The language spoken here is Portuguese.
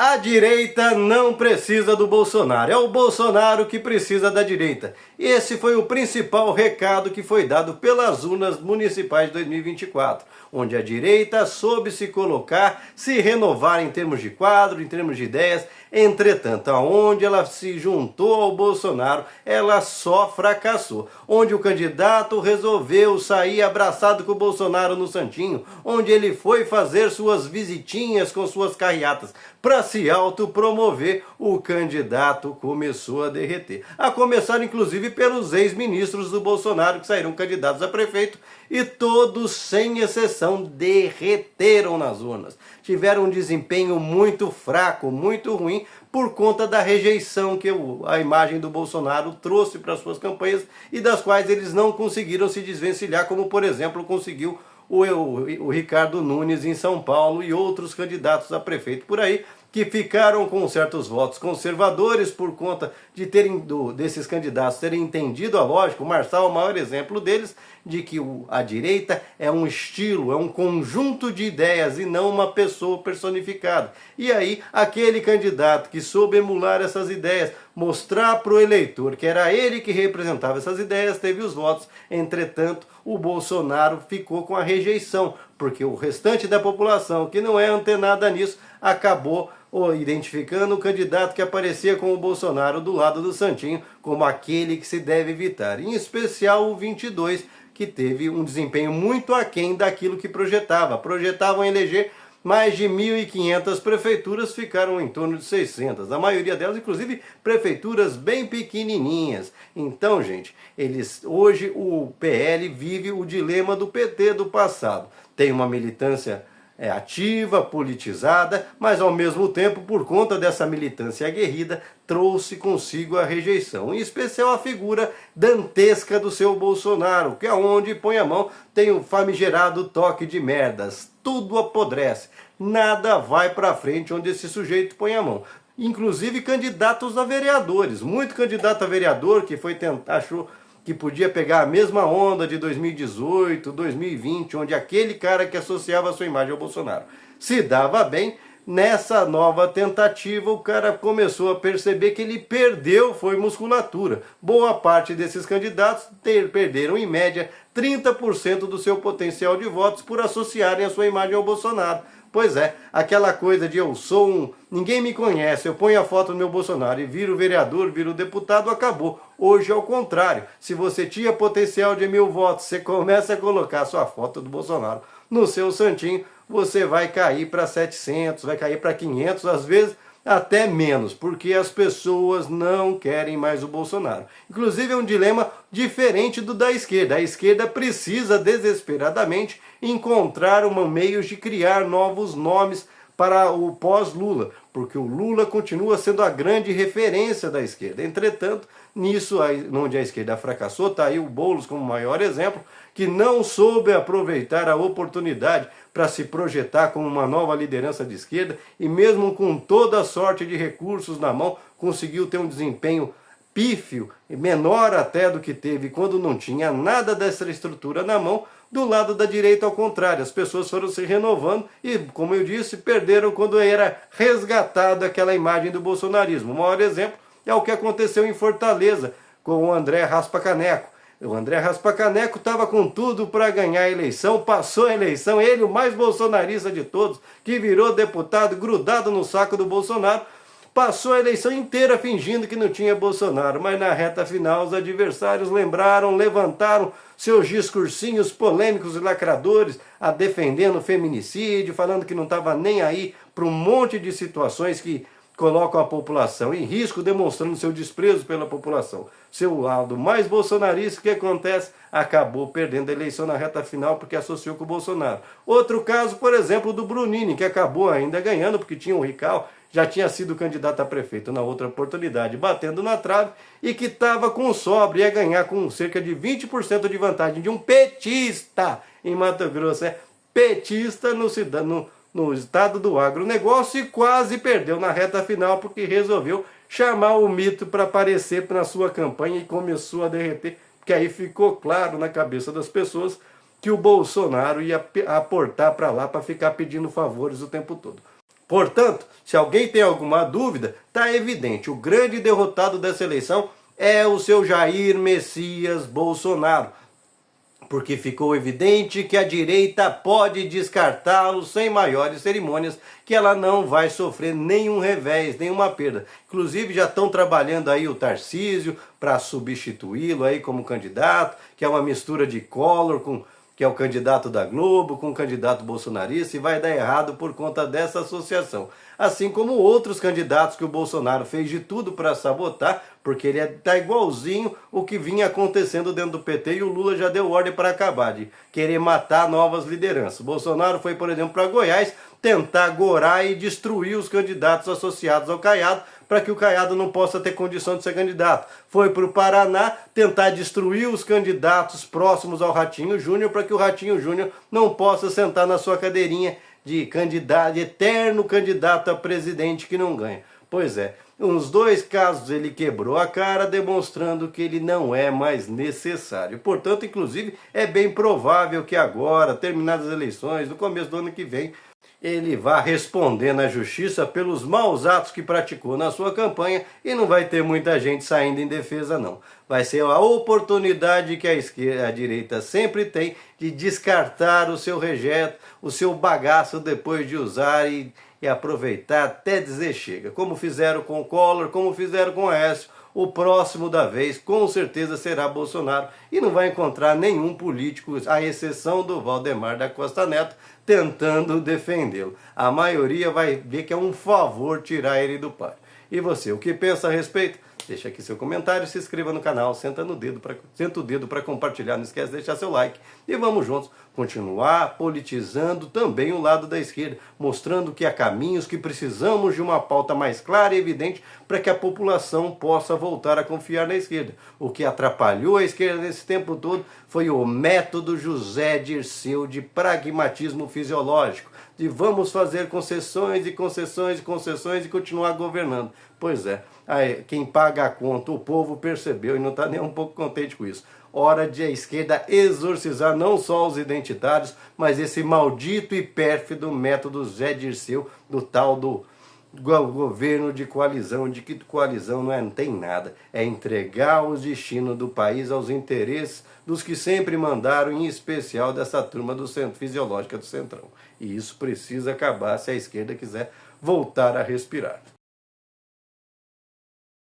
A direita não precisa do Bolsonaro, é o Bolsonaro que precisa da direita. Esse foi o principal recado que foi dado pelas urnas municipais de 2024, onde a direita soube se colocar, se renovar em termos de quadro, em termos de ideias. Entretanto, aonde ela se juntou ao Bolsonaro, ela só fracassou. Onde o candidato resolveu sair abraçado com o Bolsonaro no Santinho, onde ele foi fazer suas visitinhas com suas carreatas para se autopromover, o candidato começou a derreter. A começar, inclusive, pelos ex-ministros do Bolsonaro que saíram candidatos a prefeito e todos, sem exceção, derreteram nas urnas. Tiveram um desempenho muito fraco, muito ruim, por conta da rejeição que a imagem do Bolsonaro trouxe para suas campanhas e das quais eles não conseguiram se desvencilhar, como, por exemplo, conseguiu o Ricardo Nunes em São Paulo e outros candidatos a prefeito por aí, que ficaram com certos votos conservadores por conta de desses candidatos terem entendido a lógica. O Marçal é o maior exemplo deles, de que a direita é um estilo, é um conjunto de ideias e não uma pessoa personificada. E aí, aquele candidato que soube emular essas ideias, mostrar para o eleitor que era ele que representava essas ideias, teve os votos. Entretanto, o Bolsonaro ficou com a rejeição, porque o restante da população, que não é antenada nisso, acabou identificando o candidato que aparecia com o Bolsonaro do lado do Santinho como aquele que se deve evitar. Em especial o 22, que teve um desempenho muito aquém daquilo que projetava. Projetavam eleger mais de 1.500 prefeituras, ficaram em torno de 600. A maioria delas, inclusive, prefeituras bem pequenininhas. Então, gente, hoje o PL vive o dilema do PT do passado. Tem uma militância ativa, politizada, mas ao mesmo tempo, por conta dessa militância aguerrida, trouxe consigo a rejeição, em especial a figura dantesca do seu Bolsonaro, que aonde põe a mão tem o famigerado toque de merdas, tudo apodrece, nada vai para frente onde esse sujeito põe a mão. Inclusive candidatos a vereadores, muito candidato a vereador que achou que podia pegar a mesma onda de 2018, 2020, onde aquele cara que associava a sua imagem ao Bolsonaro se dava bem. Nessa nova tentativa, o cara começou a perceber que ele perdeu, foi musculatura. Boa parte desses candidatos perderam, em média, 30% do seu potencial de votos por associarem a sua imagem ao Bolsonaro. Pois é, aquela coisa de ninguém me conhece, eu ponho a foto do meu Bolsonaro e viro vereador, viro deputado, acabou. Hoje é o contrário. Se você tinha potencial de 1.000 votos, você começa a colocar a sua foto do Bolsonaro no seu santinho, você vai cair para 700, vai cair para 500, às vezes até menos, porque as pessoas não querem mais o Bolsonaro. Inclusive é um dilema diferente do da esquerda. A esquerda precisa desesperadamente encontrar meios de criar novos nomes para o pós-Lula, porque o Lula continua sendo a grande referência da esquerda. Entretanto, nisso, onde a esquerda fracassou, está aí o Boulos como maior exemplo, que não soube aproveitar a oportunidade para se projetar como uma nova liderança de esquerda e mesmo com toda a sorte de recursos na mão, conseguiu ter um desempenho pífio, menor até do que teve quando não tinha nada dessa estrutura na mão. Do lado da direita, ao contrário, as pessoas foram se renovando e, como eu disse, perderam quando era resgatado aquela imagem do bolsonarismo. O maior exemplo é o que aconteceu em Fortaleza com o André Raspa-Caneco. O André Raspa-Caneco estava com tudo para ganhar a eleição, passou a eleição, ele, o mais bolsonarista de todos, que virou deputado grudado no saco do Bolsonaro, passou a eleição inteira fingindo que não tinha Bolsonaro, mas na reta final os adversários levantaram seus discursinhos polêmicos e lacradores, defendendo feminicídio, falando que não estava nem aí para um monte de situações que colocam a população em risco, demonstrando seu desprezo pela população. Seu lado mais bolsonarista, o que acontece? Acabou perdendo a eleição na reta final porque associou com o Bolsonaro. Outro caso, por exemplo, do Brunini, que acabou ainda ganhando porque tinha um Rical, já tinha sido candidato a prefeito na outra oportunidade, batendo na trave, e que estava com sobra, ia ganhar com cerca de 20% de vantagem de um petista em Mato Grosso. Petista no estado do agronegócio, e quase perdeu na reta final porque resolveu chamar o mito para aparecer na sua campanha e começou a derreter, porque aí ficou claro na cabeça das pessoas que o Bolsonaro ia aportar para lá para ficar pedindo favores o tempo todo. Portanto, se alguém tem alguma dúvida, está evidente, o grande derrotado dessa eleição é o seu Jair Messias Bolsonaro, porque ficou evidente que a direita pode descartá-lo sem maiores cerimônias, que ela não vai sofrer nenhum revés, nenhuma perda. Inclusive já estão trabalhando aí o Tarcísio para substituí-lo aí como candidato, que é uma mistura de Collor com que é o candidato da Globo, com o candidato bolsonarista, e vai dar errado por conta dessa associação. Assim como outros candidatos que o Bolsonaro fez de tudo para sabotar, porque ele está igualzinho o que vinha acontecendo dentro do PT, e o Lula já deu ordem para acabar, de querer matar novas lideranças. O Bolsonaro foi, por exemplo, para Goiás, tentar gorar e destruir os candidatos associados ao Caiado, para que o Caiado não possa ter condição de ser candidato. Foi para o Paraná tentar destruir os candidatos próximos ao Ratinho Júnior, para que o Ratinho Júnior não possa sentar na sua cadeirinha de candidato, de eterno candidato a presidente que não ganha. Pois é, nos dois casos ele quebrou a cara, demonstrando que ele não é mais necessário. Portanto, inclusive, é bem provável que agora, terminadas as eleições, no começo do ano que vem, ele vai responder na justiça pelos maus atos que praticou na sua campanha, e não vai ter muita gente saindo em defesa não. Vai ser a oportunidade que a direita sempre tem de descartar o seu rejeito, o seu bagaço depois de usar e aproveitar até dizer chega. Como fizeram com o Collor, como fizeram com o Aécio, o próximo da vez com certeza será Bolsonaro, e não vai encontrar nenhum político, à exceção do Valdemar da Costa Neto, tentando defendê-lo. A maioria vai ver que é um favor tirar ele do páreo. E você, o que pensa a respeito? Deixa aqui seu comentário, se inscreva no canal, senta o dedo para compartilhar, não esquece de deixar seu like. E vamos juntos continuar politizando também o lado da esquerda, mostrando que há caminhos, que precisamos de uma pauta mais clara e evidente para que a população possa voltar a confiar na esquerda. O que atrapalhou a esquerda nesse tempo todo foi o método José Dirceu de pragmatismo fisiológico, de vamos fazer concessões e concessões e concessões e continuar governando. Pois é, aí, quem paga a conta, o povo percebeu e não está nem um pouco contente com isso. Hora de a esquerda exorcizar não só os identitários, mas esse maldito e pérfido método Zé Dirceu, do tal do governo de coalizão, de que coalizão não tem nada. É entregar o destino do país aos interesses dos que sempre mandaram, em especial dessa turma do centro, fisiológica do Centrão. E isso precisa acabar se a esquerda quiser voltar a respirar.